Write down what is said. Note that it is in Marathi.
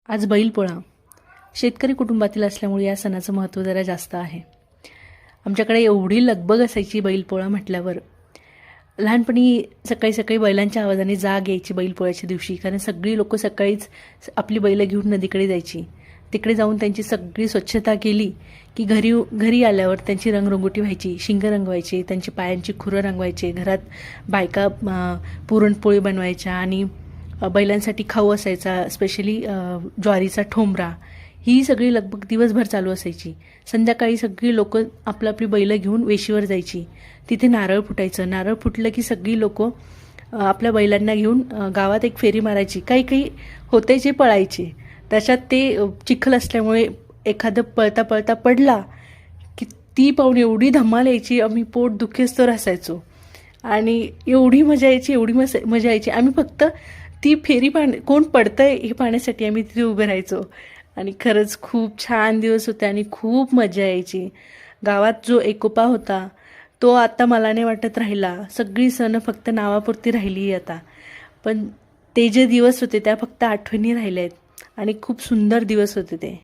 आज बैलपोळा शेतकरी कुटुंबातील असल्यामुळे या सणाचं महत्त्व जरा जास्त आहे. आमच्याकडे एवढी लगबग असायची बैलपोळा म्हटल्यावर. लहानपणी सकाळी सकाळी बैलांच्या आवाजाने जाग यायची बैलपोळ्याच्या दिवशी, कारण सगळी लोक सकाळीच आपली बैलं घेऊन नदीकडे जायची. तिकडे जाऊन त्यांची सगळी स्वच्छता केली की घरी आल्यावर त्यांची रंगरंगोटी व्हायची, शिंग रंगवायचे, त्यांची पायांची खुरं रंगवायचे. घरात बायका पुरणपोळी बनवायच्या आणि बैलांसाठी खाऊ असायचा, स्पेशली ज्वारीचा ठोंबरा. ही सगळी लगबग दिवसभर चालू असायची. संध्याकाळी सगळी लोक आपली बैलं घेऊन वेशीवर जायची. तिथे नारळ फुटायचं. नारळ फुटलं की सगळी लोक आपल्या बैलांना घेऊन गावात एक फेरी मारायची. काही काही होते जे पळायचे, त्याच्यात ते चिखल असल्यामुळे एखादं पळता पळता पडला की ती पाहून एवढी धमाल यायची, आम्ही पोट दुखेस्तोवर असायचो. आणि एवढी मजा यायची, एवढी मजा यायची. आम्ही फक्त ती फेरी कोण पडतंय हे पाहण्यासाठी आम्ही तिथे उभे राहायचो. आणि खरंच खूप छान दिवस होते आणि खूप मजा यायची. गावात जो एकोपा होता तो आता मला नाही वाटत राहिला. सगळी सण फक्त नावापुरती राहिली आता, पण ते जे दिवस होते त्या फक्त आठवणी राहिल्या आहेत आणि खूप सुंदर दिवस होते ते.